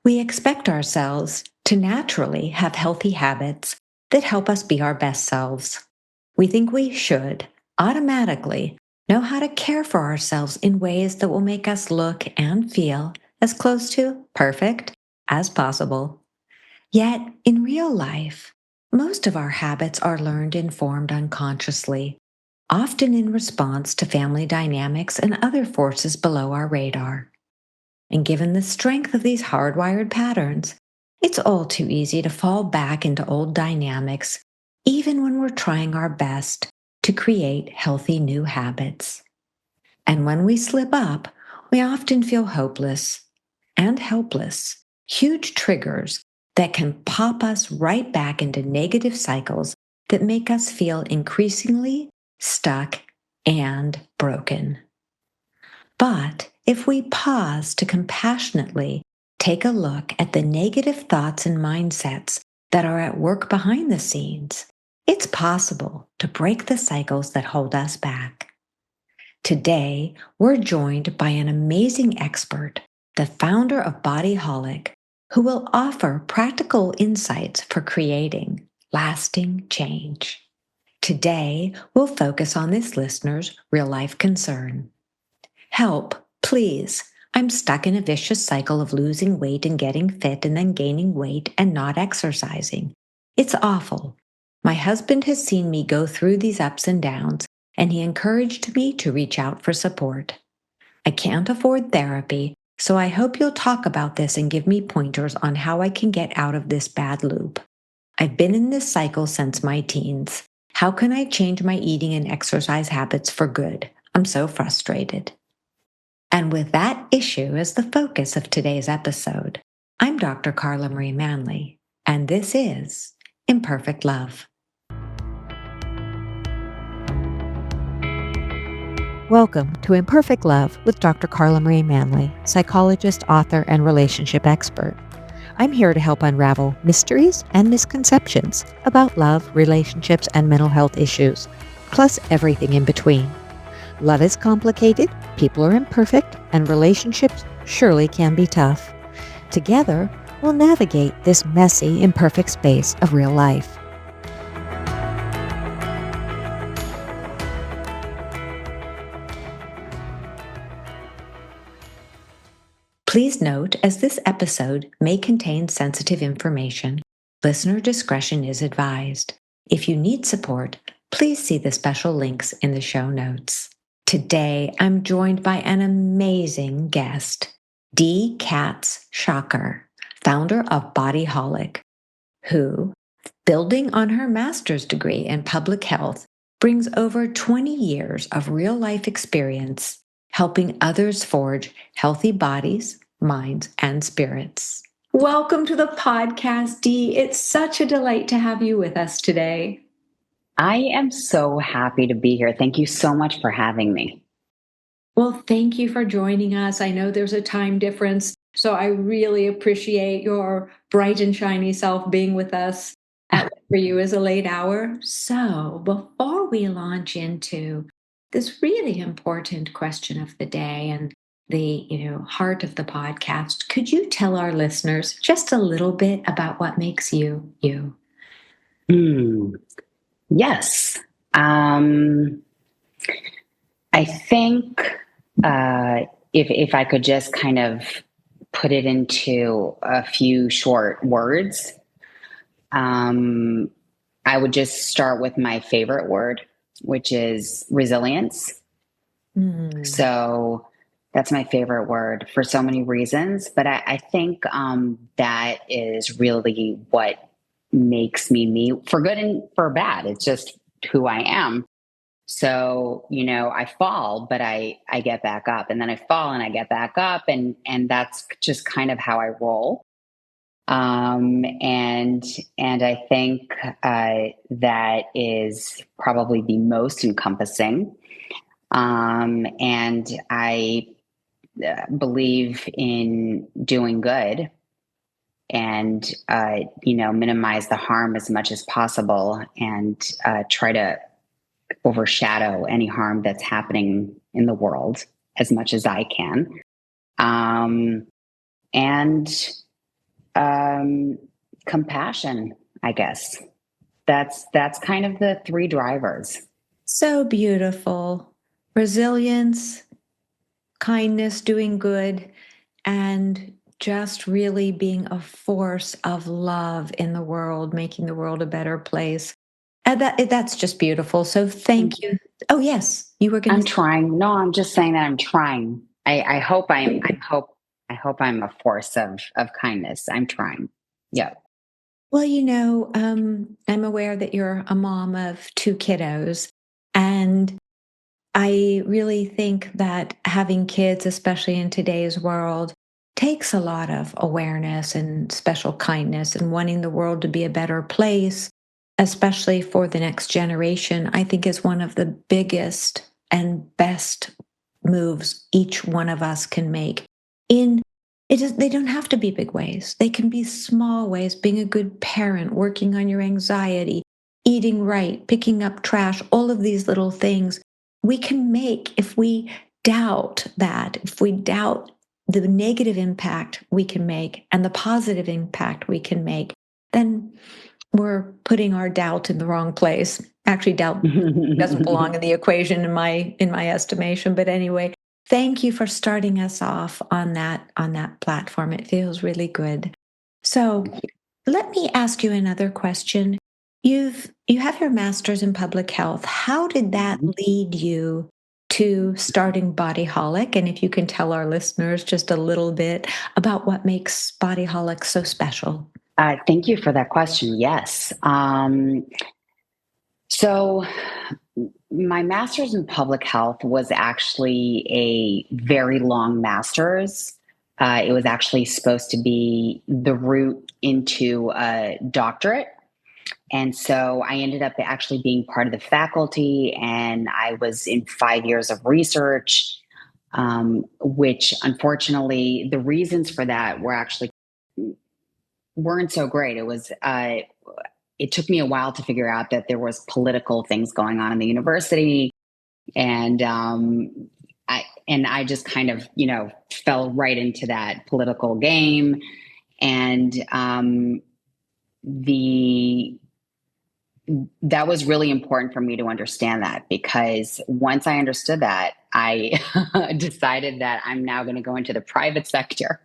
We expect ourselves to naturally have healthy habits that help us be our best selves. We think we should automatically know how to care for ourselves in ways that will make us look and feel as close to perfect as possible. Yet, in real life, most of our habits are learned and formed unconsciously, often in response to family dynamics and other forces below our radar. And given the strength of these hardwired patterns, it's all too easy to fall back into old dynamics, even when we're trying our best to create healthy new habits. And when we slip up, we often feel hopeless and helpless, huge triggers that can pop us right back into negative cycles that make us feel increasingly stuck and broken. But if we pause to compassionately take a look at the negative thoughts and mindsets that are at work behind the scenes, it's possible to break the cycles that hold us back. Today, we're joined by an amazing expert, the founder of Body Holic, who will offer practical insights for creating lasting change. Today, we'll focus on this listener's real-life concern. Help, please. I'm stuck in a vicious cycle of losing weight and getting fit and then gaining weight and not exercising. It's awful. My husband has seen me go through these ups and downs, and he encouraged me to reach out for support. I can't afford therapy, so I hope you'll talk about this and give me pointers on how I can get out of this bad loop. I've been in this cycle since my teens. How can I change my eating and exercise habits for good? I'm so frustrated. And with that issue as the focus of today's episode, I'm Dr. Carla Marie Manley, and this is Imperfect Love. Welcome to Imperfect Love with Dr. Carla Marie Manley, psychologist, author, and relationship expert. I'm here to help unravel mysteries and misconceptions about love, relationships, and mental health issues, plus everything in between. Love is complicated, people are imperfect, and relationships surely can be tough. Together, we'll navigate this messy, imperfect space of real life. Please note, as this episode may contain sensitive information, listener discretion is advised. If you need support, please see the special links in the show notes. Today, I'm joined by an amazing guest, Katz-Shachar, founder of Body Holic, who, building on her master's degree in public health, brings over 20 years of real-life experience helping others forge healthy bodies, minds, and spirits. Welcome to the podcast, Dee. It's such a delight to have you with us today. I am so happy to be here. Thank you so much for having me. Well, thank you for joining us. I know there's a time difference, so I really appreciate your bright and shiny self being with us at what for you is a late hour. So before we launch into this really important question of the day and the heart of the podcast, could you tell our listeners just a little bit about what makes you you? Yes. I think if I could just kind of put it into a few short words, I would just start with my favorite word, which is resilience. So that's my favorite word for so many reasons. But I think that is really what makes me me, for good and for bad. It's just who I am. So, I fall, but I get back up, and then I fall and I get back up, and that's just kind of how I roll. And I think that is probably the most encompassing. And I believe in doing good and, minimize the harm as much as possible, and try to overshadow any harm that's happening in the world as much as I can. And Compassion, I guess. That's kind of the three drivers. So beautiful. Resilience, kindness, doing good, and just really being a force of love in the world, making the world a better place. And that's just beautiful. So thank you. Oh yes, you were going I'm to. trying. No, I'm just saying that I'm trying. I hope I hope I'm a force of kindness. I'm trying. Yeah. Well, I'm aware that you're a mom of two kiddos, and I really think that having kids, especially in today's world, takes a lot of awareness and special kindness and wanting the world to be a better place, especially for the next generation. I think is one of the biggest and best moves each one of us can make. In it is, they don't have to be big ways. They can be small ways, being a good parent, working on your anxiety, eating right, picking up trash, all of these little things we can make if we doubt that, if we doubt the negative impact we can make and the positive impact we can make, then we're putting our doubt in the wrong place. Actually, doubt doesn't belong in the equation in my estimation. But anyway, thank you for starting us off on that platform. It feels really good. So let me ask you another question. You have your master's in public health. How did that lead you to starting BodyHolic? And if you can tell our listeners just a little bit about what makes BodyHolic so special. Thank you for that question. Yes. So, my master's in public health was actually a very long master's. It was actually supposed to be the route into a doctorate. And so I ended up actually being part of the faculty, and I was in 5 years of research, which unfortunately, the reasons for that weren't so great. It took me a while to figure out that there was political things going on in the university, and I just kind of fell right into that political game, and the that was really important for me to understand that, because once I understood that, I decided that I'm now going to go into the private sector.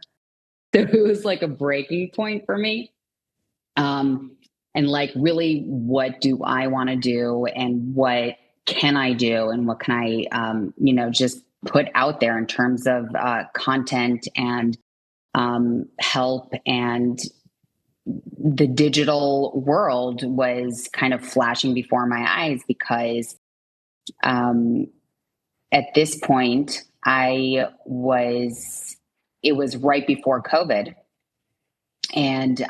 So it was like a breaking point for me. And like, really, what do I want to do, and what can I do, and what can I, just put out there in terms of content and help. And the digital world was kind of flashing before my eyes, because at this point, it was right before COVID. And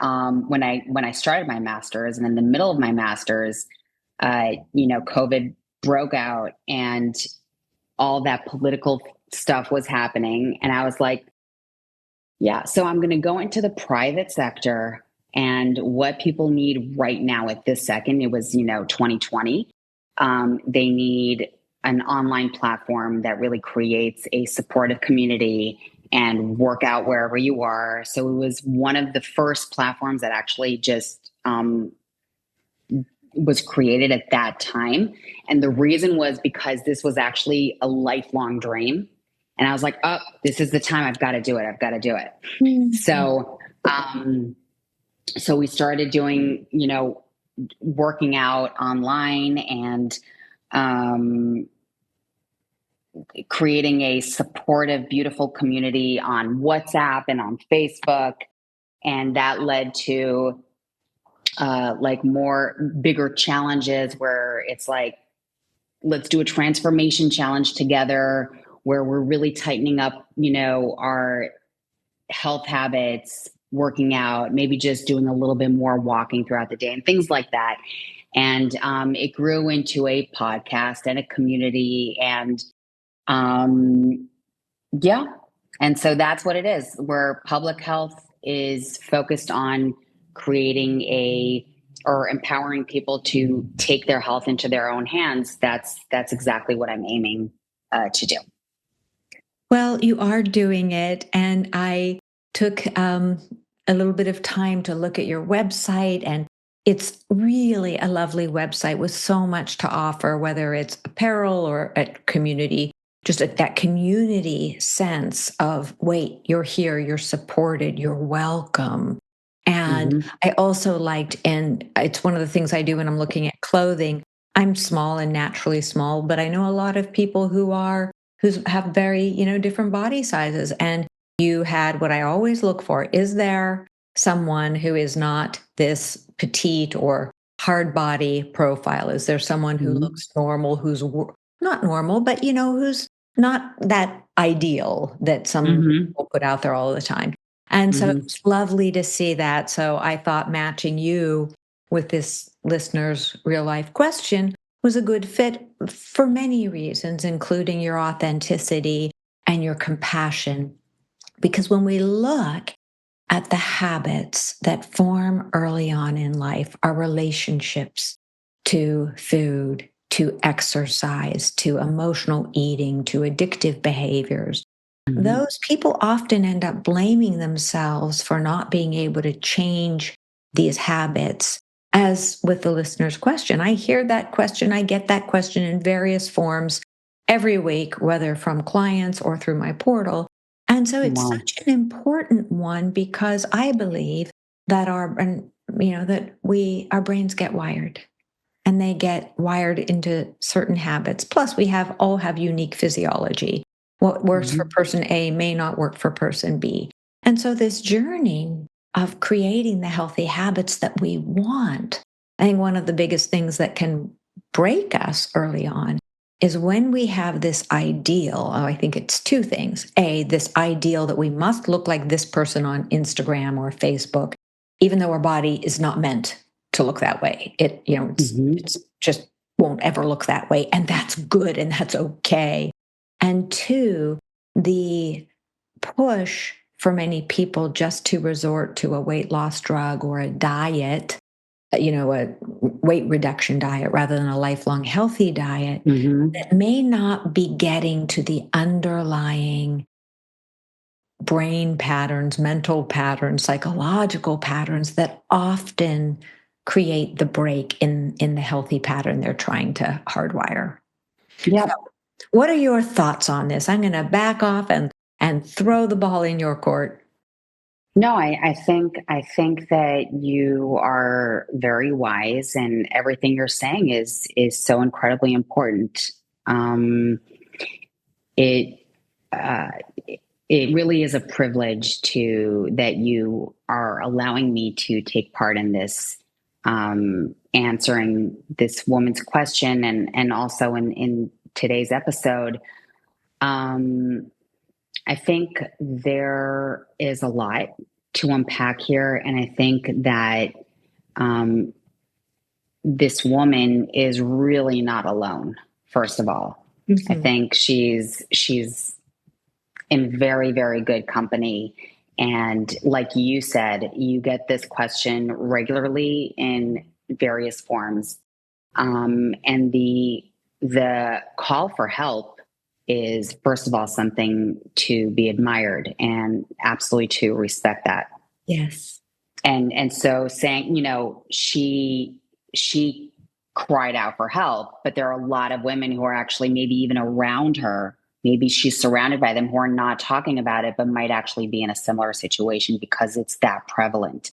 when I started my master's, and in the middle of my master's, COVID broke out, and all that political stuff was happening. And I was like, yeah, so I'm going to go into the private sector, and what people need right now at this second, it was, 2020. They need an online platform that really creates a supportive community and work out wherever you are. So it was one of the first platforms that actually just was created at that time. And the reason was because this was actually a lifelong dream. And I was like, oh, this is the time. I've got to do it. I've got to do it. Mm-hmm. So we started doing, working out online, and creating a supportive, beautiful community on WhatsApp and on Facebook. And that led to more bigger challenges, where it's like, let's do a transformation challenge together, where we're really tightening up, our health habits, working out, maybe just doing a little bit more walking throughout the day and things like that. And it grew into a podcast and a community, and yeah. And so that's what it is, where public health is focused on creating or empowering people to take their health into their own hands. That's exactly what I'm aiming to do. Well, you are doing it. And I took a little bit of time to look at your website. And it's really a lovely website with so much to offer, whether it's apparel or a community, just that community sense of, wait, you're here, you're supported, you're welcome. And Mm-hmm. I also liked, and it's one of the things I do when I'm looking at clothing. I'm small and naturally small, but I know a lot of people who have very, different body sizes. And you had what I always look for. Is there someone who is not this petite or hard body profile? Is there someone who Mm-hmm. looks normal, who's not normal, but who's not that ideal that some Mm-hmm. people put out there all the time? And so Mm-hmm. it's lovely to see that. So I thought matching you with this listener's real life question was a good fit for many reasons, including your authenticity and your compassion. Because when we look at the habits that form early on in life, our relationships to food, to exercise, to emotional eating, to addictive behaviors, Mm-hmm. those people often end up blaming themselves for not being able to change these habits. As with the listener's question, I hear that question, I get that question in various forms every week, whether from clients or through my portal. And so it's Wow. such an important one because I believe that our brains get wired and they get wired into certain habits. Plus, all have unique physiology. What works for Mm-hmm. person A may not work for person B. And so this journey of creating the healthy habits that we want, I think one of the biggest things that can break us early on is when we have this ideal. I think it's two things. A, this ideal that we must look like this person on Instagram or Facebook, even though our body is not meant to look that way. Mm-hmm. It's just won't ever look that way. And that's good and that's okay. And two, the push for many people just to resort to a weight loss drug or a diet, a weight reduction diet rather than a lifelong healthy diet Mm-hmm. that may not be getting to the underlying brain patterns, mental patterns, psychological patterns that often create the break in the healthy pattern they're trying to hardwire. Yeah. So, what are your thoughts on this? I'm going to back off and throw the ball in your court. No, I think that you are very wise, and everything you're saying is so incredibly important. Um, it uh, it really is a privilege to that you are allowing me to take part in this, answering this woman's question, and also in today's episode. Um, I think there is a lot to unpack here, and I think that um, this woman is really not alone. First of all, I Mm-hmm. think she's in very, very good company. And like you said, you get this question regularly in various forms. And the call for help is, first of all, something to be admired and absolutely to respect that. Yes. And so saying, she cried out for help, but there are a lot of women who are actually maybe even around her. Maybe she's surrounded by them who are not talking about it, but might actually be in a similar situation because it's that prevalent.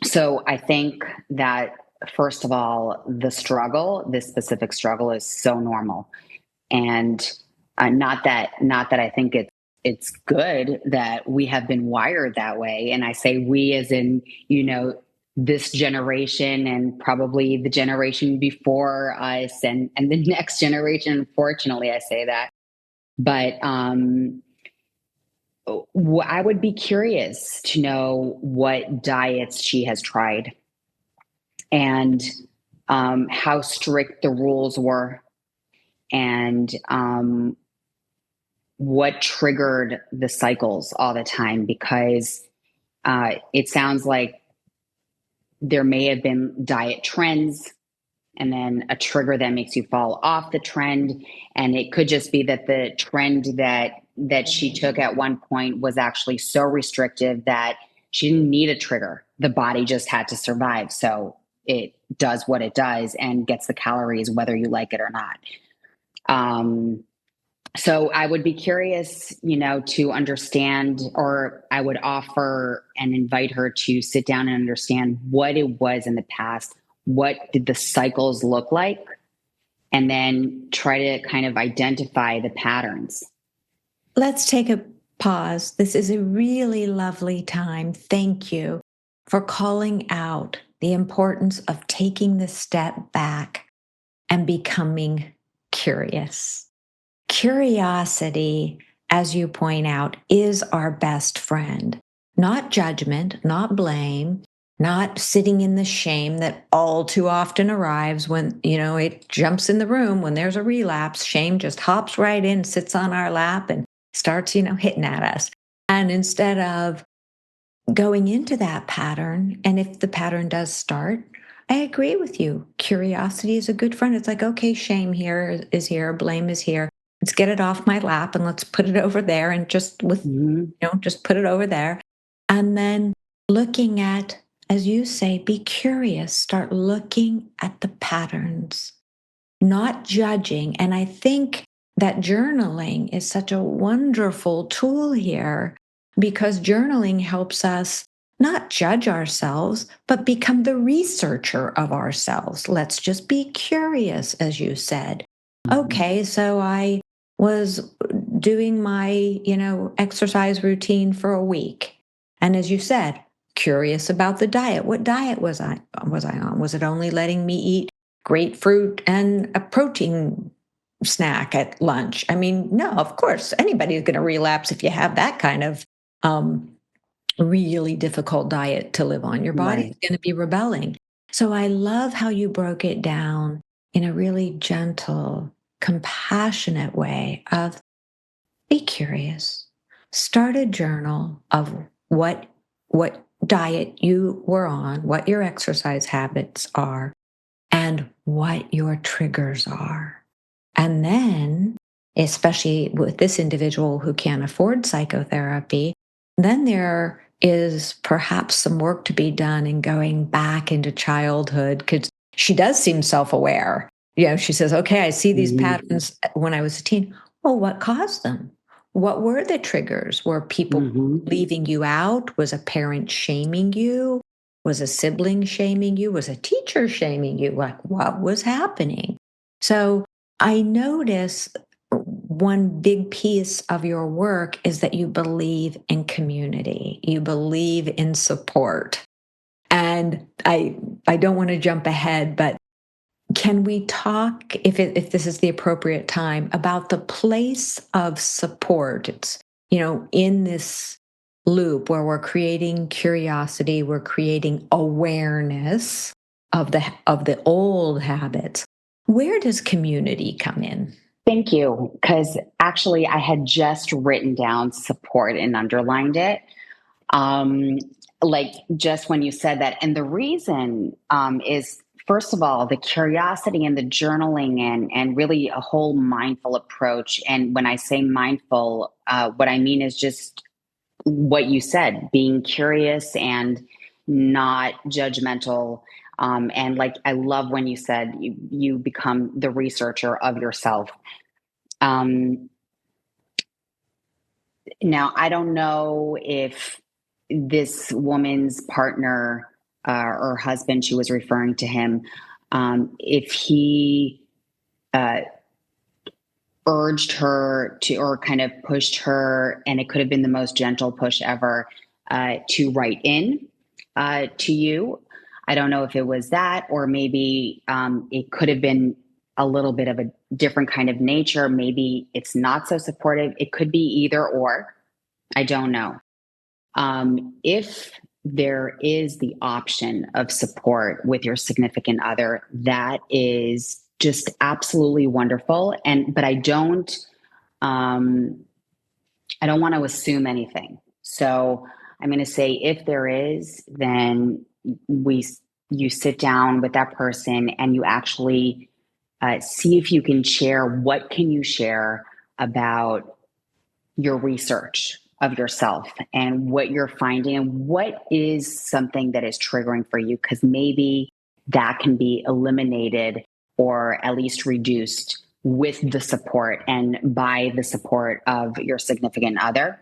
So I think that, first of all, this specific struggle, is so normal, and not that I think it's good that we have been wired that way. And I say we as in, this generation and probably the generation before us and the next generation. Unfortunately, I say that. But I would be curious to know what diets she has tried and how strict the rules were, and what triggered the cycles all the time, because it sounds like there may have been diet trends and then a trigger that makes you fall off the trend. And it could just be that the trend that that she took at one point was actually so restrictive that she didn't need a trigger. The body just had to survive. So it does what it does and gets the calories, whether you like it or not. So I would be curious, to understand, or I would offer and invite her to sit down and understand what it was in the past. What did the cycles look like? And then try to kind of identify the patterns. Let's take a pause. This is a really lovely time. Thank you for calling out the importance of taking the step back and becoming curious. Curiosity, as you point out, is our best friend. Not judgment, not blame, not sitting in the shame that all too often arrives when, it jumps in the room when there's a relapse. Shame just hops right in, sits on our lap and starts, hitting at us. And instead of going into that pattern, and if the pattern does start, I agree with you. Curiosity is a good friend. It's like, okay, shame here is here, blame is here. Let's get it off my lap and let's put it over there and just just put it over there. And then looking at, as you say, be curious, start looking at the patterns, not judging. And I think that journaling is such a wonderful tool here because journaling helps us not judge ourselves, but become the researcher of ourselves. Let's just be curious, as you said. Okay, so I was doing my, exercise routine for a week. And as you said, curious about the diet. What diet was I on? Was it only letting me eat grapefruit and a protein snack at lunch? I mean, no, of course, anybody's going to relapse if you have that kind of really difficult diet to live on. Your body's going to be rebelling. So I love how you broke it down in a really gentle, compassionate way of be curious. Start a journal of what diet you were on, what your exercise habits are, and what your triggers are. And then, especially with this individual who can't afford psychotherapy, then there is perhaps some work to be done in going back into childhood because she does seem self-aware. She says, okay, I see these patterns when I was a teen. Well, what caused them? What were the triggers? Were people leaving you out? Was a parent shaming you? Was a sibling shaming you? Was a teacher shaming you? Like, what was happening? So I notice one big piece of your work is that you believe in community. You believe in support. And I don't want to jump ahead, but can we talk, if this is the appropriate time, about the place of support? It's, in this loop where we're creating curiosity, we're creating awareness of the old habits. Where does community come in? Thank you. Because actually, I had just written down support and underlined it. Like just when you said that. And the reason is, first of all, the curiosity and the journaling and really a whole mindful approach. And when I say mindful, what I mean is just what you said, being curious and not judgmental. And like, I love when you said you become the researcher of yourself. Now, I don't know if this woman's partner or husband, she was referring to him, if he urged her to, or kind of pushed her, and it could have been the most gentle push ever, to write in to you. I don't know if it was that, or maybe it could have been a little bit of a different kind of nature. Maybe it's not so supportive. It could be either or. I don't know. If there is the option of support with your significant other, that is just absolutely wonderful. But I don't want to assume anything. So I'm going to say, if there is, then you sit down with that person and you actually see if you can share. What can you share about your research of yourself and what you're finding and what is something that is triggering for you, because maybe that can be eliminated or at least reduced with the support and by the support of your significant other.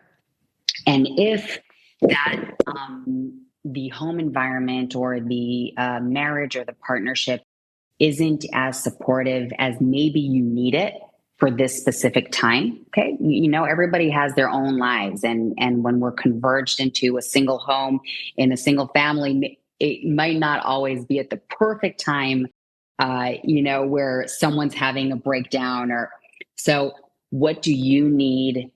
And if that the home environment or the marriage or the partnership isn't as supportive as maybe you need it for this specific time, okay, you know, everybody has their own lives, and when we're converged into a single home in a single family, it might not always be at the perfect time, you know, where someone's having a breakdown. Or so what do you need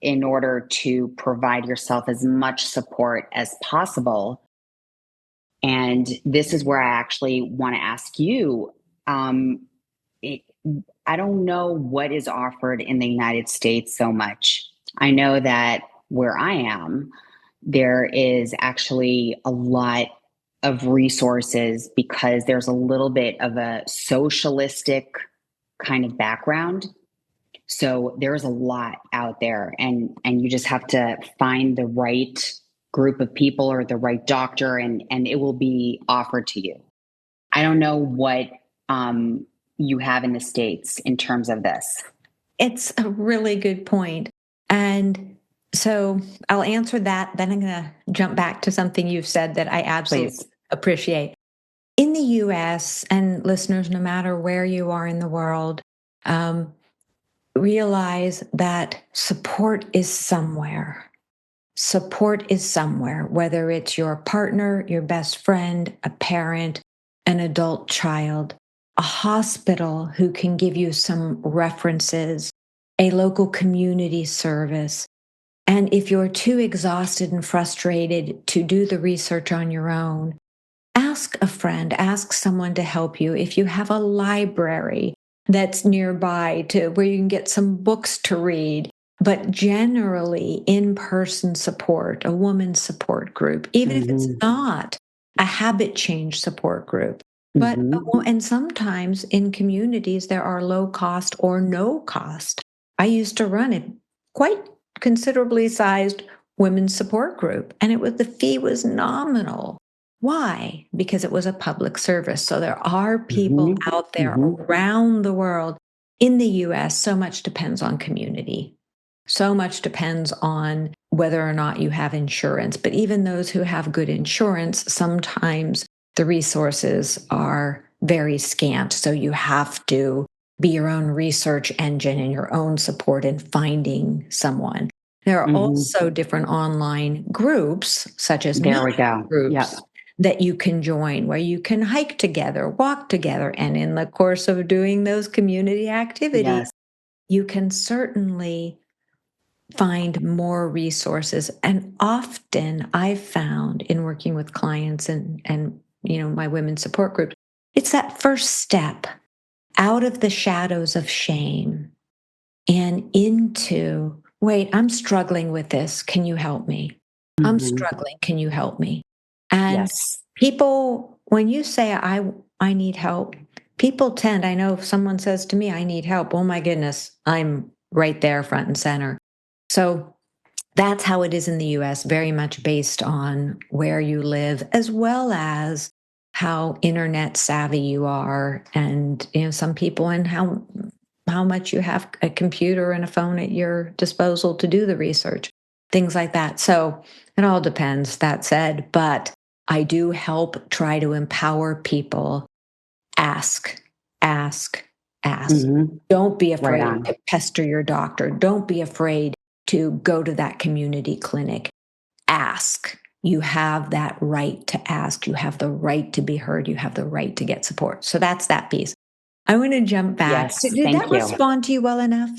in order to provide yourself as much support as possible? And this is where I actually want to ask you, I don't know what is offered in the United States so much. I know that where I am, there is actually a lot of resources because there's a little bit of a socialistic kind of background. So there's a lot out there, and you just have to find the right group of people or the right doctor, and it will be offered to you. I don't know what you have in the States in terms of this. It's a really good point. And so I'll answer that. Then I'm going to jump back to something you've said that I absolutely Please. appreciate. In the US, and listeners, no matter where you are in the world, realize that support is somewhere. Support is somewhere, whether it's your partner, your best friend, a parent, an adult child, a hospital who can give you some references, a local community service. And if you're too exhausted and frustrated to do the research on your own, ask a friend, ask someone to help you. If you have a library that's nearby to where you can get some books to read, but generally in-person support, a woman's support group, even if it's not a habit change support group. But and sometimes in communities there are low cost or no cost. I used to run a quite considerably sized women's support group, and the fee was nominal. Why? Because it was a public service. So there are people out there around the world. In the US, so much depends on community. So much depends on whether or not you have insurance. But even those who have good insurance, sometimes the resources are very scant. So you have to be your own research engine and your own support in finding someone. There are also different online groups, such as groups, that you can join, where you can hike together, walk together. And in the course of doing those community activities, you can certainly find more resources. And often I've found in working with clients and you know, my women's support group, it's that first step out of the shadows of shame and into, wait, I'm struggling with this. Can you help me? I'm struggling. Can you help me? And people, when you say, I need help, people tend, I know if someone says to me, I need help, oh my goodness, I'm right there front and center. So that's how it is in the US, very much based on where you live, as well as how internet savvy you are, and you know, some people, and how much you have a computer and a phone at your disposal to do the research, things like that. So it all depends, that said, but I do help try to empower people. Ask, ask, ask. Don't be afraid to pester your doctor. Don't be afraid to go to that community clinic. Ask. You have that right to ask. You have the right to be heard. You have the right to get support. So that's that piece. I want to jump back. Did that respond to you well enough?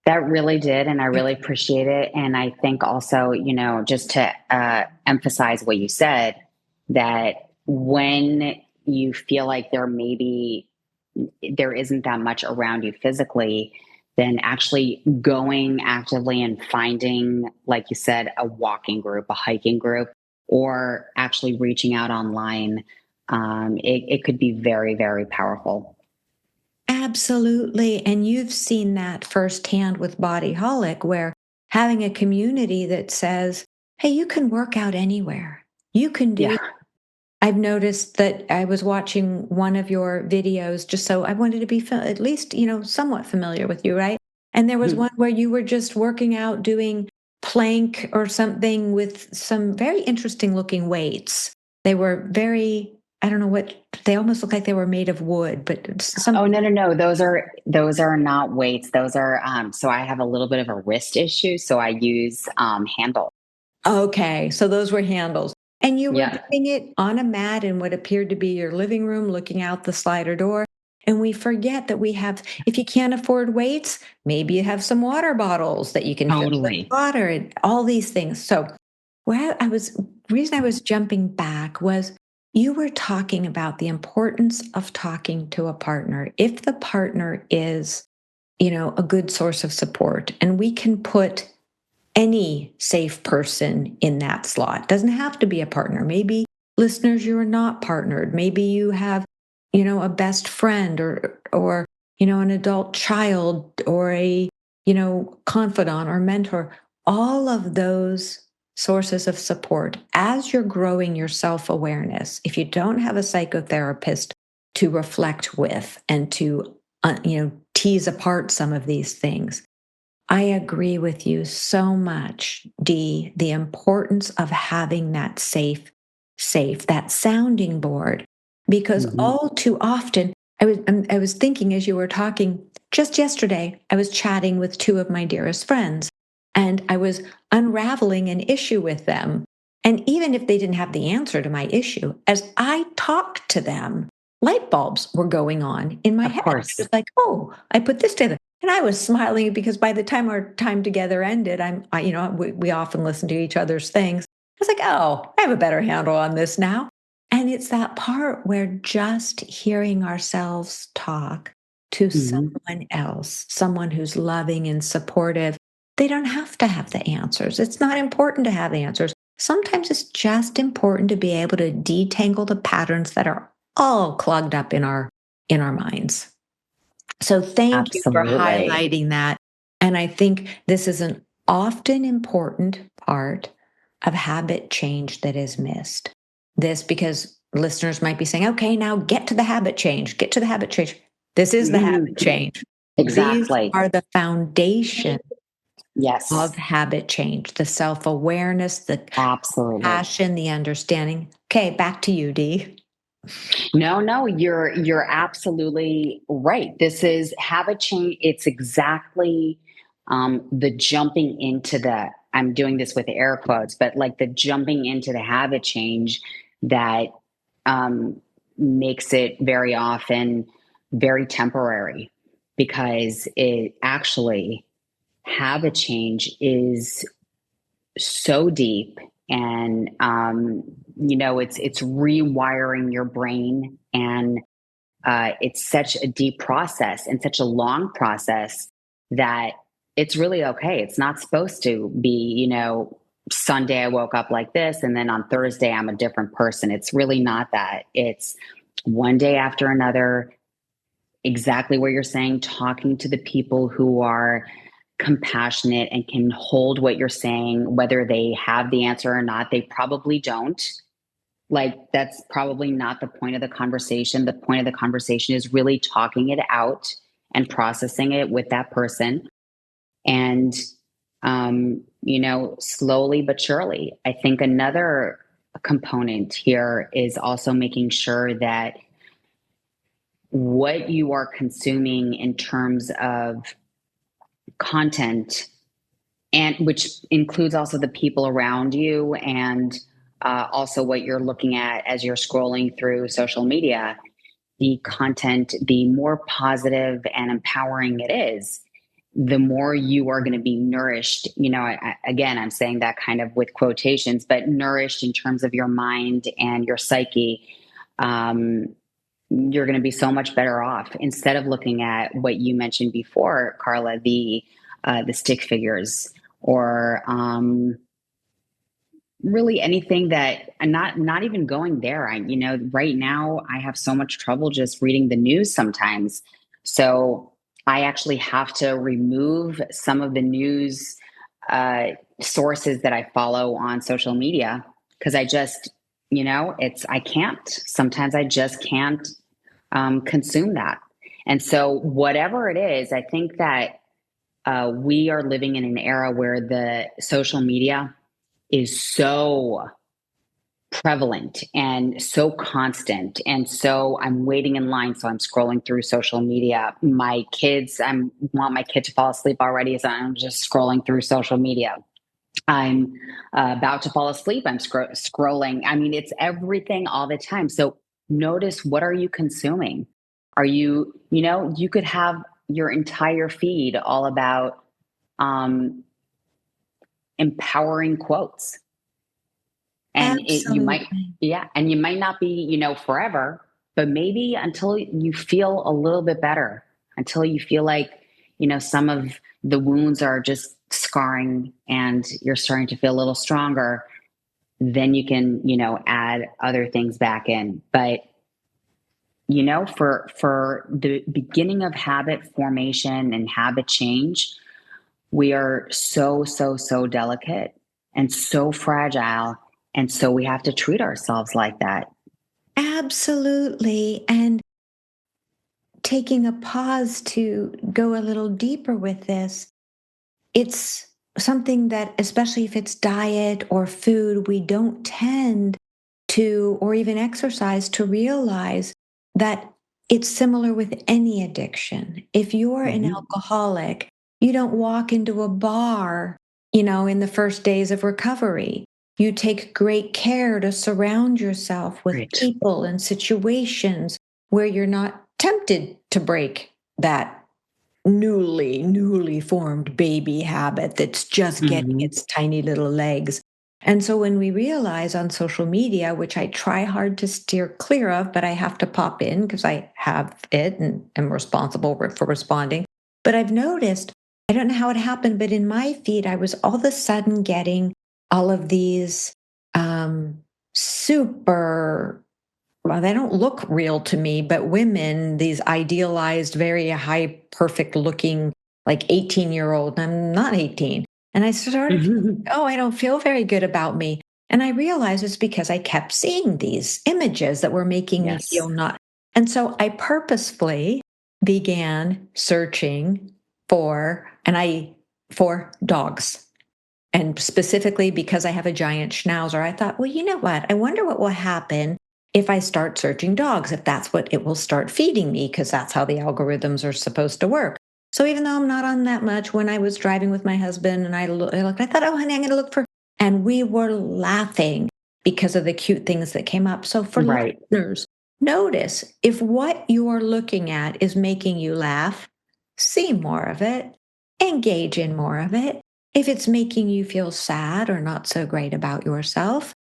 That really did. And I really appreciate it. And I think also, you know, just to emphasize what you said, that when you feel like there isn't that much around you physically, then actually going actively and finding, like you said, a walking group, a hiking group, or actually reaching out online, it could be very, very powerful. Absolutely. And you've seen that firsthand with Body Holic, where having a community that says, hey, you can work out anywhere. You can do. Yeah. I've noticed that I was watching one of your videos just so I wanted to be at least, somewhat familiar with you, right? And there was one where you were just working out doing plank or something with some very interesting looking weights. They were very, I don't know what, they almost look like they were made of wood, but Oh, something. no. Those are not weights. Those are so I have a little bit of a wrist issue, so I use handle. Okay, so those were handles. And you were Yeah. doing it on a mat in what appeared to be your living room, looking out the slider door. And we forget that we have, if you can't afford weights, maybe you have some water bottles that you can fill with Totally. water and all these things. So, reason I was jumping back was you were talking about the importance of talking to a partner. If the partner is, a good source of support, and we can put any safe person in that slot. Doesn't have to be a partner. Maybe listeners, you're not partnered. Maybe you have, a best friend or an adult child or a, confidant or mentor. All of those sources of support as you're growing your self-awareness. If you don't have a psychotherapist to reflect with and to tease apart some of these things, I agree with you so much, Dee, the importance of having that that sounding board, because Hmm. all too often, I was thinking as you were talking just yesterday, I was chatting with two of my dearest friends, and I was unraveling an issue with them. And even if they didn't have the answer to my issue, as I talked to them, light bulbs were going on in my Of head. I course. was like, oh, I put this together. And I was smiling because by the time our time together ended, we often listen to each other's things. I was like, oh, I have a better handle on this now. And it's that part where just hearing ourselves talk to Hmm. someone else, someone who's loving and supportive, they don't have to have the answers. It's not important to have the answers. Sometimes it's just important to be able to detangle the patterns that are all clogged up in our minds. So thank you for Absolutely. highlighting that. And I think this is an often important part of habit change that is missed. This because listeners might be saying, okay, now get to the habit change, get to the habit change. This is the Mhm. habit change. These Exactly. are the foundation Yes. of habit change, the self awareness, the Absolutely. passion, the understanding. Okay, back to you, Dee. No, you're absolutely right. This is habit change. It's exactly the jumping into the. I'm doing this with air quotes, but like the jumping into the habit change that um, makes it very often very temporary, because it actually habit change is so deep, and it's rewiring your brain, and it's such a deep process and such a long process that it's really okay. It's not supposed to be, Sunday I woke up like this and then on Thursday I'm a different person. It's really not that. It's one day after another, exactly what you're saying, talking to the people who are compassionate and can hold what you're saying, whether they have the answer or not. They probably don't. Like, that's probably not the point of the conversation. The point of the conversation is really talking it out and processing it with that person. And, slowly but surely, I think another component here is also making sure that what you are consuming in terms of content, and which includes also the people around you, and also what you're looking at as you're scrolling through social media, the content, the more positive and empowering it is, the more you are going to be nourished. Again, I'm saying that kind of with quotations, but nourished in terms of your mind and your psyche. You're going to be so much better off, instead of looking at what you mentioned before, Carla, the stick figures, or really anything that. Not even going there. Right now I have so much trouble just reading the news sometimes. So I actually have to remove some of the news uh, sources that I follow on social media because I just, I can't. Sometimes I just can't consume that. And so, whatever it is, I think that we are living in an era where the social media is so prevalent and so constant. And so I'm waiting in line. So I'm scrolling through social media. I want my kid to fall asleep already. So I'm just scrolling through social media. I'm about to fall asleep. I'm scrolling. I mean, it's everything all the time. So notice, what are you consuming? Are you could have your entire feed all about empowering quotes. And you might, Absolutely. yeah, and you might not be, forever, but maybe until you feel a little bit better, until you feel like, some of the wounds are just scarring and you're starting to feel a little stronger, then you can, add other things back in. But, for the beginning of habit formation and habit change, we are so, so, so delicate and so fragile. And so we have to treat ourselves like that. Absolutely. And taking a pause to go a little deeper with this, it's something that, especially if it's diet or food, we don't tend to, or even exercise, to realize that it's similar with any addiction. If you're an Mm-hmm. alcoholic, you don't walk into a bar, in the first days of recovery. You take great care to surround yourself with Right. people and situations where you're not tempted to break that newly formed baby habit that's just getting Mm-hmm. its tiny little legs. And so when we realize on social media, which I try hard to steer clear of, but I have to pop in because I have it and am responsible for responding. But I've noticed, I don't know how it happened, but in my feed, I was all of a sudden getting all of these super, well, they don't look real to me, but women, these idealized, very high, perfect looking, like 18-year-old. I'm not 18. And I started feeling, Mm-hmm. oh, I don't feel very good about me. And I realized it's because I kept seeing these images that were making me Yes. feel not. And so I purposefully began searching for dogs. And specifically because I have a giant schnauzer, I thought, well, you know what? I wonder what will happen if I start searching dogs, if that's what it will start feeding me, because that's how the algorithms are supposed to work. So even though I'm not on that much, when I was driving with my husband and I looked, I thought, oh, honey, I'm going to look for, and we were laughing because of the cute things that came up. So for Right. listeners, notice if what you are looking at is making you laugh, see more of it, engage in more of it. If it's making you feel sad or not so great about yourself,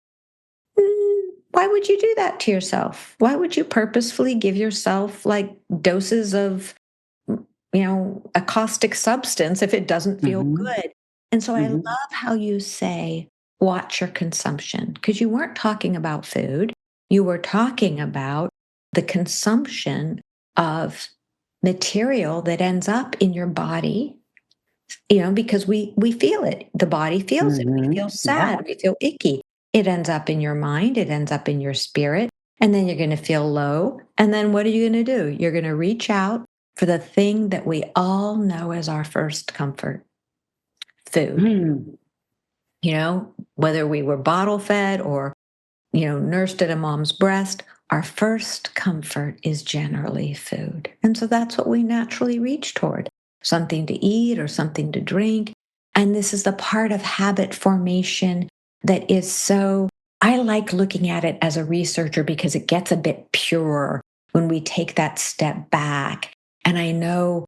why would you do that to yourself? Why would you purposefully give yourself like doses of, a caustic substance if it doesn't feel Mm-hmm. good? And so I love Mm-hmm. how you say, watch your consumption, because you weren't talking about food. You were talking about the consumption of material that ends up in your body, because we feel it. The body feels it. We Mm-hmm. feel Yeah. sad. We feel icky. It ends up in your mind. It ends up in your spirit. And then you're going to feel low. And then what are you going to do? You're going to reach out for the thing that we all know as our first comfort, food. Mm. Whether we were bottle fed or, nursed at a mom's breast, our first comfort is generally food. And so that's what we naturally reach toward, something to eat or something to drink. And this is the part of habit formation that is so, I like looking at it as a researcher because it gets a bit purer when we take that step back. And I know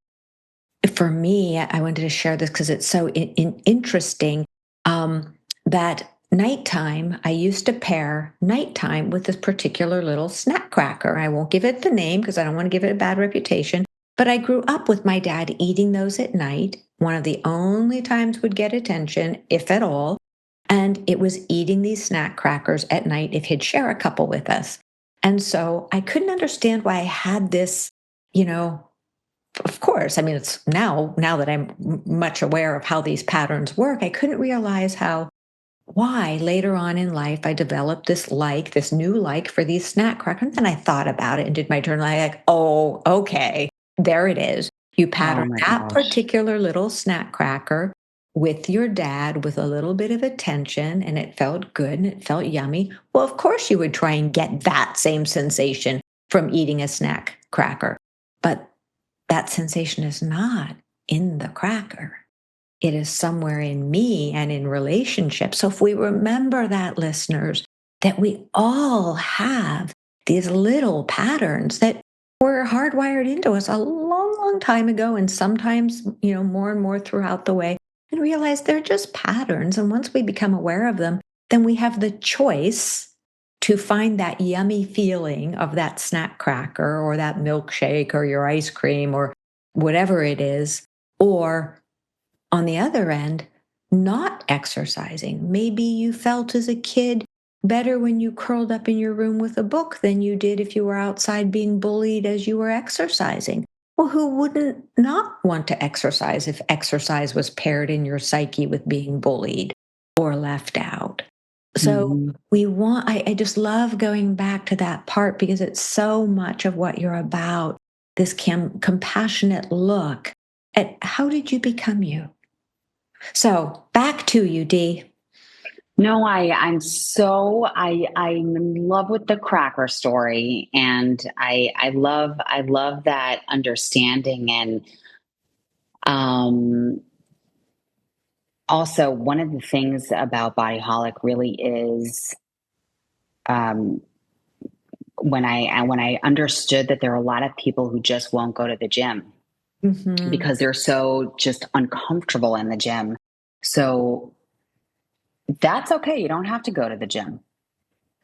for me, I wanted to share this because it's so interesting, that nighttime, I used to pair nighttime with this particular little snack cracker. I won't give it the name because I don't want to give it a bad reputation, but I grew up with my dad eating those at night. One of the only times would get attention, if at all. And it was eating these snack crackers at night if he'd share a couple with us. And so I couldn't understand why I had this, you know, of course, I mean, it's now that I'm much aware of how these patterns work, I couldn't realize why later on in life I developed this new like for these snack crackers. And then I thought about it and did my journal. I like, oh, okay, there it is. You Oh pattern my that gosh. particular little snack cracker with your dad with a little bit of attention, and it felt good and it felt yummy. Well, of course you would try and get that same sensation from eating a snack cracker. But that sensation is not in the cracker. It is somewhere in me and in relationships. So if we remember that, listeners, that we all have these little patterns that were hardwired into us a long, long time ago, and sometimes, more and more throughout the way, and realize they're just patterns. And once we become aware of them, then we have the choice to find that yummy feeling of that snack cracker or that milkshake or your ice cream or whatever it is, or on the other end, not exercising. Maybe you felt as a kid better when you curled up in your room with a book than you did if you were outside being bullied as you were exercising. Well, who wouldn't not want to exercise if exercise was paired in your psyche with being bullied or left out? So Hmm. I just love going back to that part because it's so much of what you're about, this compassionate look at how did you become you? So back to you, Dee. No, I'm in love with the cracker story, and I love that understanding. And um also, one of the things about BodyHolic really is, um when I understood that there are a lot of people who just won't go to the gym Mm-hmm. because they're so just uncomfortable in the gym. So that's okay. You don't have to go to the gym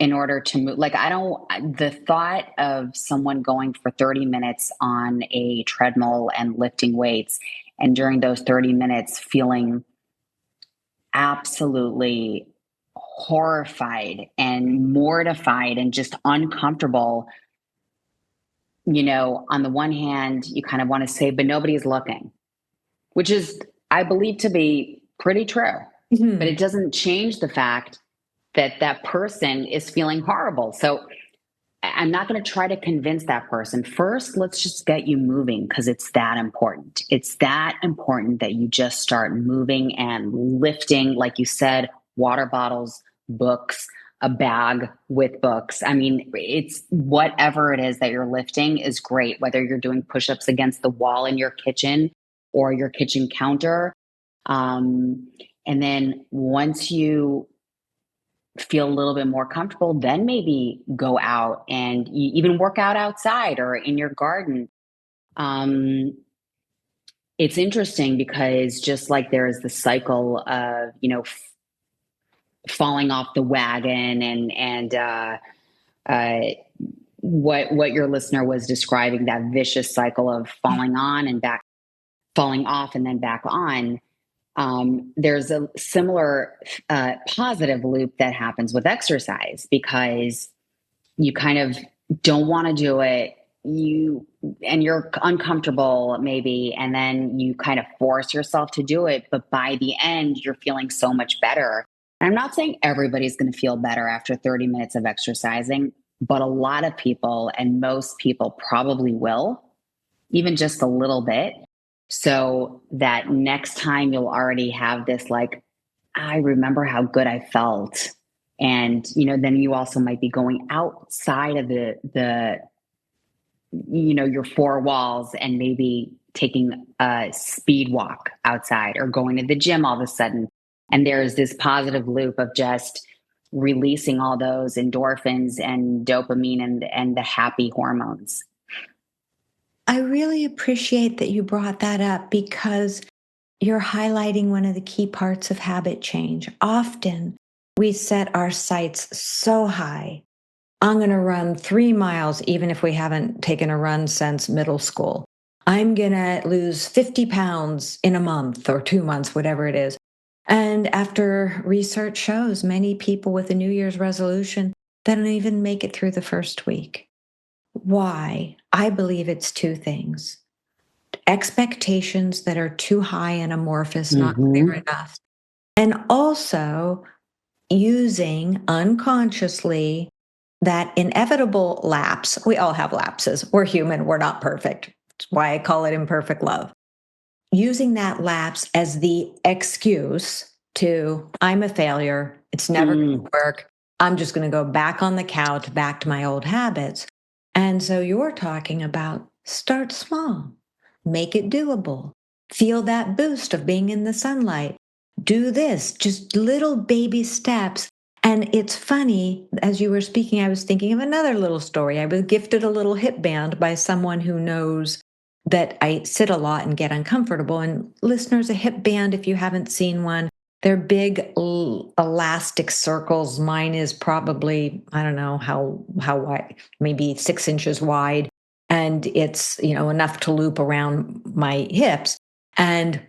in order to move. Like, the thought of someone going for 30 minutes on a treadmill and lifting weights, and during those 30 minutes feeling absolutely horrified and mortified and just uncomfortable. On the one hand, you kind of want to say, but nobody's looking, which is, I believe, to be pretty true. But Mm-hmm. it doesn't change the fact that that person is feeling horrible. So I'm not going to try to convince that person. First, let's just get you moving because it's that important. It's that important that you just start moving and lifting, like you said, water bottles, books, a bag with books. I mean, it's whatever it is that you're lifting is great, whether you're doing push ups against the wall in your kitchen or your kitchen counter. Um, and then once you feel a little bit more comfortable, then maybe go out and you even work out outside or in your garden. Um, it's interesting because just like there is the cycle of, falling off the wagon and uh, what your listener was describing, that vicious cycle of Yeah. falling on and back, falling off and then back on. There's a similar positive loop that happens with exercise because you kind of don't want to do it, you're uncomfortable maybe, and then you kind of force yourself to do it, but by the end you're feeling so much better. And I'm not saying everybody's going to feel better after 30 minutes of exercising, but a lot of people, and most people probably will, even just a little bit, so that next time you'll already have this, like, I remember how good I felt. And, then you also might be going outside of your four walls and maybe taking a speed walk outside or going to the gym all of a sudden. And there's this positive loop of just releasing all those endorphins and dopamine and the happy hormones. I really appreciate that you brought that up because you're highlighting one of the key parts of habit change. Often we set our sights so high. I'm going to run 3 miles, even if we haven't taken a run since middle school. I'm going to lose 50 pounds in a month or 2 months, whatever it is. And after research shows, many people with a New Year's resolution, they don't even make it through the first week. Why? I believe it's two things. expectations that are too high and amorphous, not Mm-hmm. clear enough. And also using unconsciously that inevitable lapse. We all have lapses. We're human. We're not perfect. That's why I call it imperfect love. Using that lapse as the excuse to, I'm a failure. It's never going to work. I'm just going to go back on the couch, back to my old habits. And so you're talking about start small, make it doable, feel that boost of being in the sunlight, do this, just little baby steps. And it's funny, as you were speaking, I was thinking of another little story. I was gifted a little hip band by someone who knows that I sit a lot and get uncomfortable. And listeners, a hip band, if you haven't seen one, they're big elastic circles. Mine is probably, I don't know how wide, maybe 6 inches wide. And it's, enough to loop around my hips. And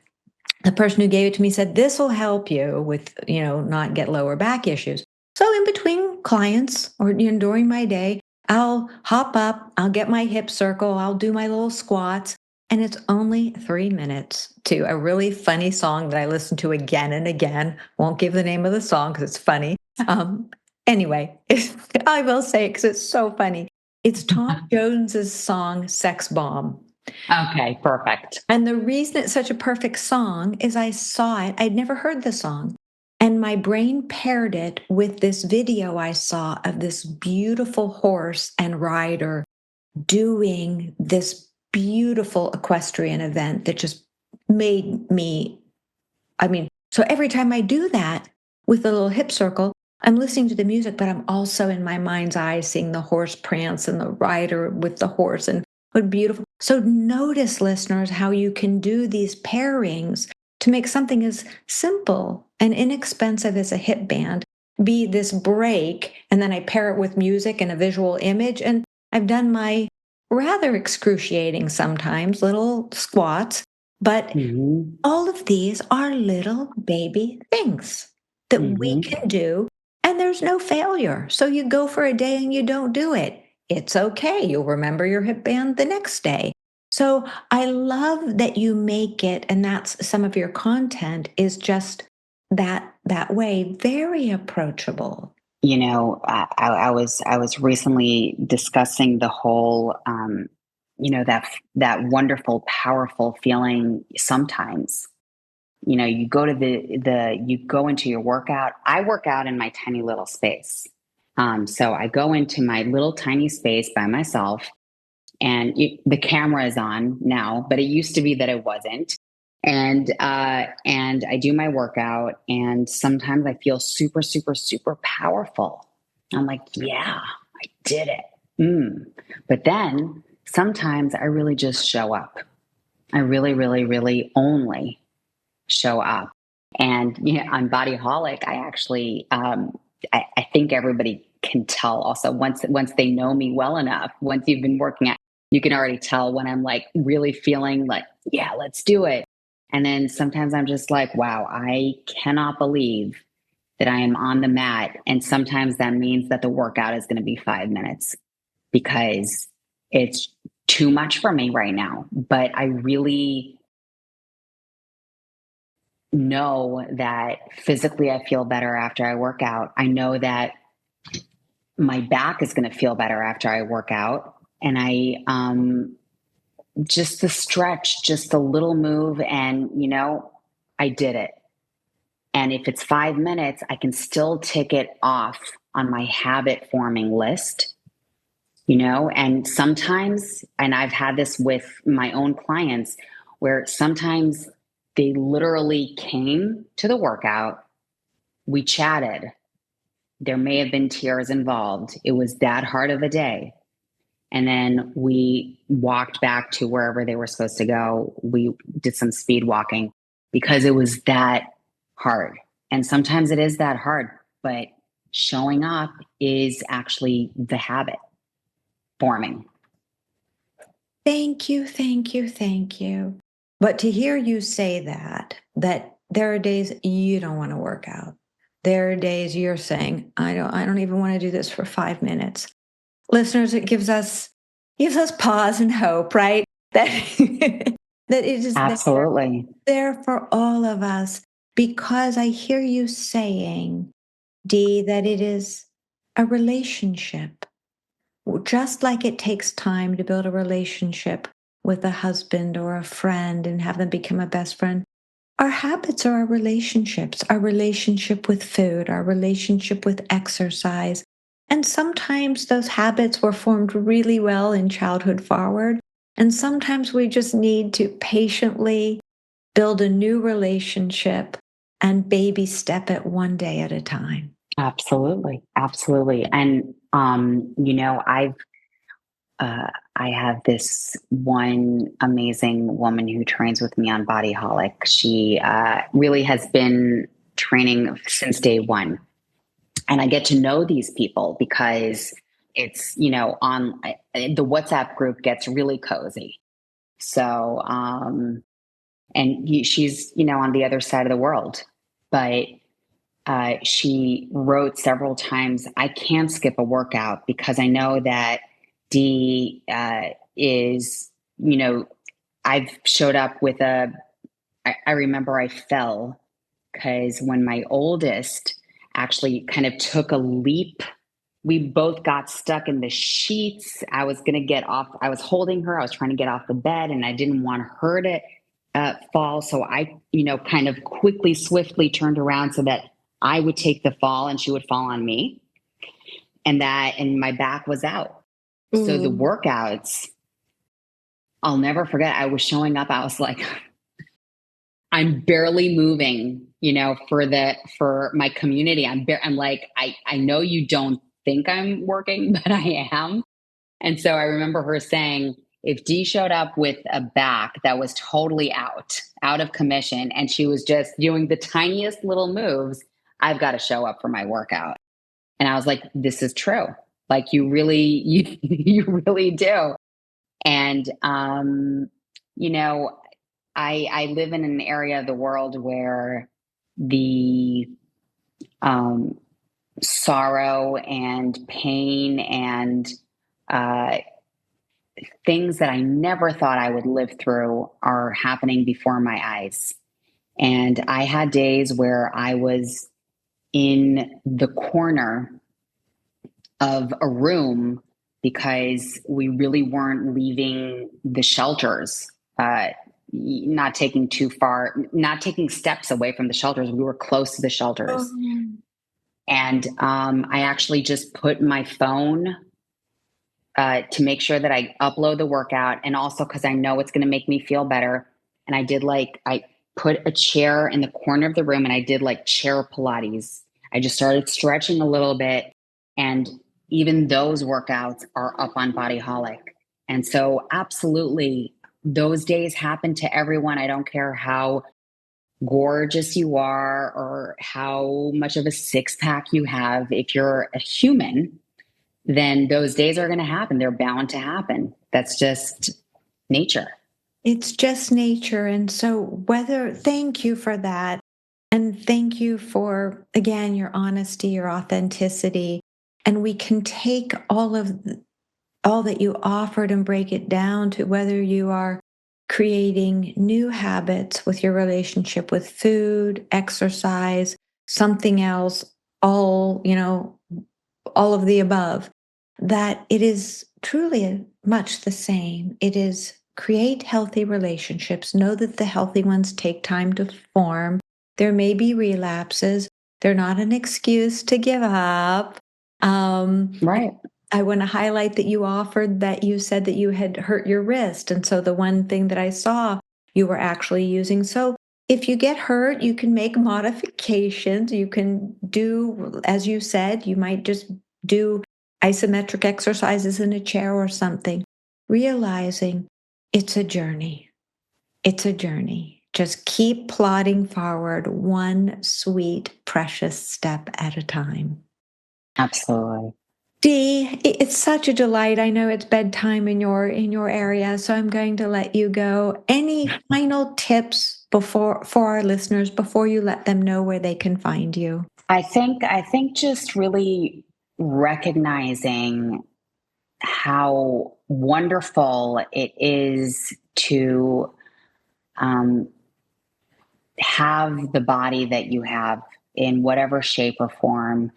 the person who gave it to me said, this will help you with, not get lower back issues. So in between clients or during my day, I'll hop up, I'll get my hip circle, I'll do my little squats. And it's only 3 minutes to a really funny song that I listen to again and again. Won't give the name of the song because it's funny. Anyway, I will say it because it's so funny. It's Tom Jones's song, Sex Bomb. Okay, perfect. And the reason it's such a perfect song is I saw it. I'd never heard the song. And my brain paired it with this video I saw of this beautiful horse and rider doing this beautiful equestrian event that just made me, so every time I do that with the little hip circle, I'm listening to the music, but I'm also in my mind's eye seeing the horse prance and the rider with the horse, and what beautiful. So notice, listeners, how you can do these pairings to make something as simple and inexpensive as a hip band be this break. And then I pair it with music and a visual image. And I've done my rather excruciating sometimes little squats, but all of these are little baby things that we can do, and there's no failure. So you go for a day and you don't do it. It's okay. You'll remember your hip band the next day. So I love that you make it, and that's some of your content is just that way, very approachable. I was recently discussing the whole, that wonderful, powerful feeling. Sometimes, you go to you go into your workout. I work out in my tiny little space. So I go into my little tiny space by myself, and the camera is on now, but it used to be that it wasn't. And I do my workout, and sometimes I feel super, super, super powerful. I'm like, yeah, I did it. But then sometimes I really just show up. I really, really, really only show up. And on Body Holic, I actually, I think everybody can tell. Also, once they know me well enough, once you've been working at, you can already tell when I'm like really feeling like, yeah, let's do it. And then sometimes I'm just like, wow, I cannot believe that I am on the mat. And sometimes that means that the workout is going to be 5 minutes because it's too much for me right now. But I really know that physically I feel better after I work out. I know that my back is going to feel better after I work out. And just the stretch, just a little move, and I did it. And if it's 5 minutes, I can still tick it off on my habit forming list, and sometimes, and I've had this with my own clients, where sometimes they literally came to the workout, we chatted, there may have been tears involved, it was that hard of a day. And then we walked back to wherever they were supposed to go. We did some speed walking because it was that hard. And sometimes it is that hard, but showing up is actually the habit forming. Thank you, thank you, thank you. But to hear you say that there are days you don't want to work out. There are days you're saying, I don't even want to do this for 5 minutes. Listeners, it gives us pause and hope, right? That that it is Absolutely. there for all of us, because I hear you saying, Dee, that it is a relationship. Just like it takes time to build a relationship with a husband or a friend and have them become a best friend, our habits are our relationship with food, our relationship with exercise. And sometimes those habits were formed really well in childhood forward. And sometimes we just need to patiently build a new relationship and baby step it one day at a time. Absolutely. Absolutely. And, I have this one amazing woman who trains with me on Body Holic. She really has been training since day one. And I get to know these people because it's, on the WhatsApp group gets really cozy. So, she's, on the other side of the world. But she wrote several times, I can't skip a workout because I know that D is, I've showed up with I remember I fell because when my oldest actually kind of took a leap, we both got stuck in the sheets. I was going to get off. I was holding her. I was trying to get off the bed and I didn't want her to fall. So I, kind of quickly, swiftly turned around so that I would take the fall and she would fall on me. And my back was out. Mm-hmm. So the workouts, I'll never forget. I was showing up. I was like, I'm barely moving, for my community. I'm like, I know you don't think I'm working, but I am. And so I remember her saying, if Dee showed up with a back that was totally out of commission, and she was just doing the tiniest little moves, I've got to show up for my workout. And I was like, this is true. Like you really, you really do. And, I live in an area of the world where the sorrow and pain and things that I never thought I would live through are happening before my eyes. And I had days where I was in the corner of a room because we really weren't leaving the shelters, not taking too far, not taking steps away from the shelters. We were close to the shelters. And I actually just put my phone to make sure that I upload the workout, and also because I know it's going to make me feel better. And I put a chair in the corner of the room and I did like chair Pilates. I just started stretching a little bit. And even those workouts are up on Body Holic. And so absolutely, those days happen to everyone. I don't care how gorgeous you are or how much of a six pack you have. If you're a human, then those days are going to happen. They're bound to happen. That's just nature. It's just nature. And so thank you for that. And thank you for, again, your honesty, your authenticity. And we can take all that you offered and break it down to whether you are creating new habits with your relationship with food, exercise, something else, all of the above, that it is truly much the same. It is create healthy relationships. Know that the healthy ones take time to form. There may be relapses. They're not an excuse to give up. Right. I want to highlight that you said that you had hurt your wrist. And so the one thing that I saw you were actually using. So if you get hurt, you can make modifications. You can do, as you said, you might just do isometric exercises in a chair or something, realizing it's a journey. It's a journey. Just keep plodding forward, one sweet, precious step at a time. Absolutely. Dee, it's such a delight. I know it's bedtime in your area, so I'm going to let you go. Any final tips for our listeners before you let them know where they can find you? I think just really recognizing how wonderful it is to have the body that you have in whatever shape or form,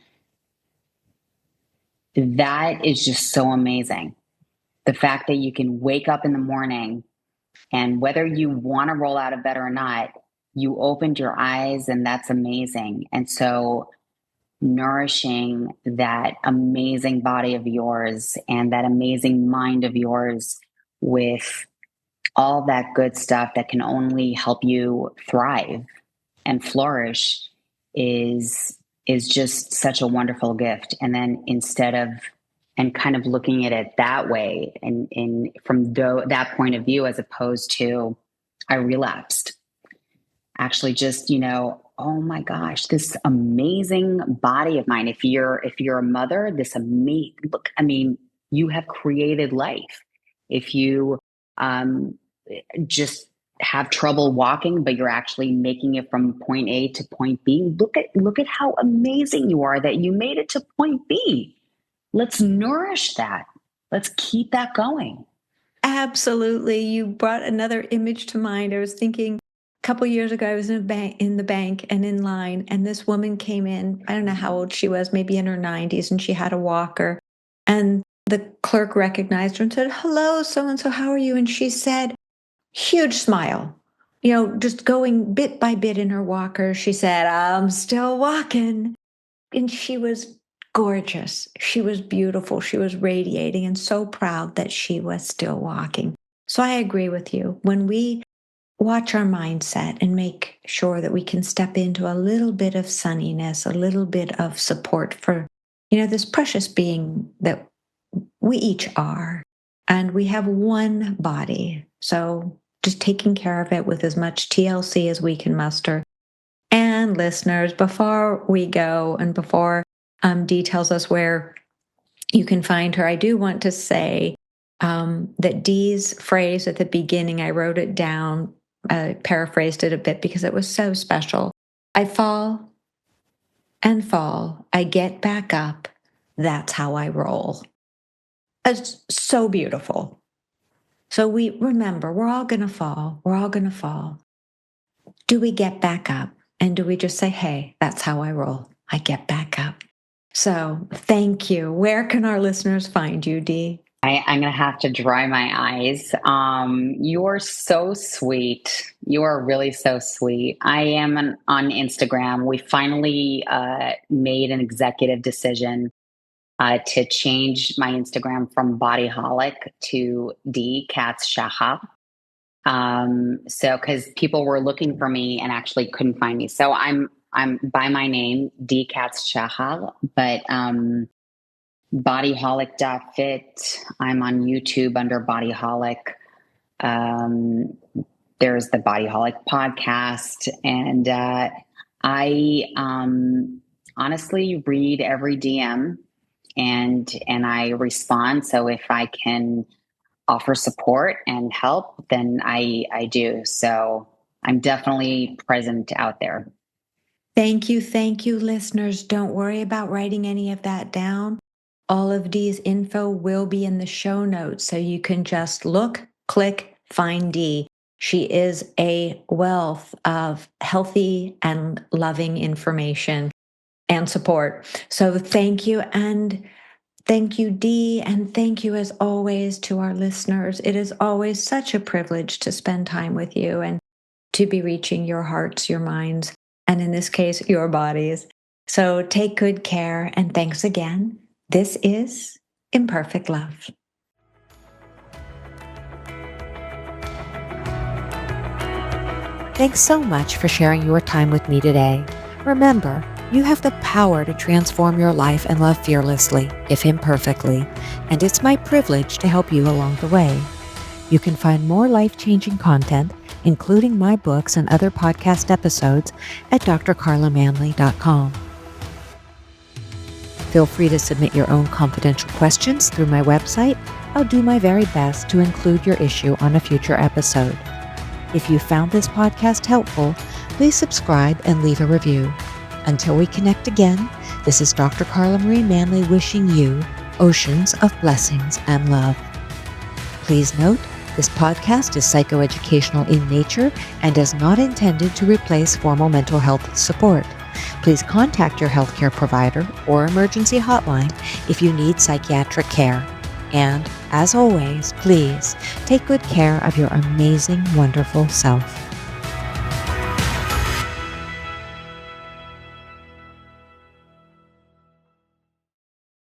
that is just so amazing. The fact that you can wake up in the morning and whether you want to roll out of bed or not, you opened your eyes and that's amazing. And so nourishing that amazing body of yours and that amazing mind of yours with all that good stuff that can only help you thrive and flourish is just such a wonderful gift. And then instead of and kind of looking at it that way and from that point of view, as opposed to I relapsed, actually just, oh my gosh, this amazing body of mine. If you're a mother, this amazing look, I mean, you have created life. If you just have trouble walking, but you're actually making it from point A to point B, look at how amazing you are that you made it to point B. Let's nourish that. Let's keep that going. Absolutely. You brought another image to mind. I was thinking a couple years ago, I was in the bank and in line, and this woman came in. I don't know how old she was, maybe in her 90s, and she had a walker. And the clerk recognized her and said, "Hello, so-and-so, how are you?" And she said, huge smile, just going bit by bit in her walker. She said, "I'm still walking." And she was gorgeous. She was beautiful. She was radiating and so proud that she was still walking. So I agree with you. When we watch our mindset and make sure that we can step into a little bit of sunniness, a little bit of support for, this precious being that we each are, and we have one body. So just taking care of it with as much TLC as we can muster. And listeners, before we go and before Dee tells us where you can find her, I do want to say that Dee's phrase at the beginning, I wrote it down, paraphrased it a bit because it was so special. I fall and fall. I get back up. That's how I roll. It's so beautiful. So we remember, we're all going to fall. We're all going to fall. Do we get back up? And do we just say, hey, that's how I roll. I get back up. So thank you. Where can our listeners find you, Dee? I'm going to have to dry my eyes. You are so sweet. You are really so sweet. I am on Instagram. We finally made an executive decision to change my Instagram from Body Holic to D Katz-Shachar. So because people were looking for me and actually couldn't find me. So I'm by my name, D Katz-Shachar, but BodyHolic.fit. I'm on YouTube under BodyHolic. There's the BodyHolic podcast. And I honestly read every DM and I respond. So if I can offer support and help, then I do. So I'm definitely present out there. Thank you, listeners. Don't worry about writing any of that down. All of Dee's info will be in the show notes, so you can just look, click, find Dee. She is a wealth of healthy and loving information and support. So thank you, and thank you, Dee, and thank you as always to our listeners. It is always such a privilege to spend time with you and to be reaching your hearts, your minds, and in this case, your bodies. So take good care, and thanks again. This is Imperfect Love. Thanks so much for sharing your time with me today. Remember, you have the power to transform your life and love fearlessly, if imperfectly, and it's my privilege to help you along the way. You can find more life-changing content, including my books and other podcast episodes, at drcarlamanley.com. Feel free to submit your own confidential questions through my website. I'll do my very best to include your issue on a future episode. If you found this podcast helpful, please subscribe and leave a review. Until we connect again, this is Dr. Carla Marie Manley wishing you oceans of blessings and love. Please note, This podcast is psychoeducational in nature and is not intended to replace formal mental health support. Please contact your healthcare provider or emergency hotline if you need psychiatric care. And, as always, please take good care of your amazing, wonderful self.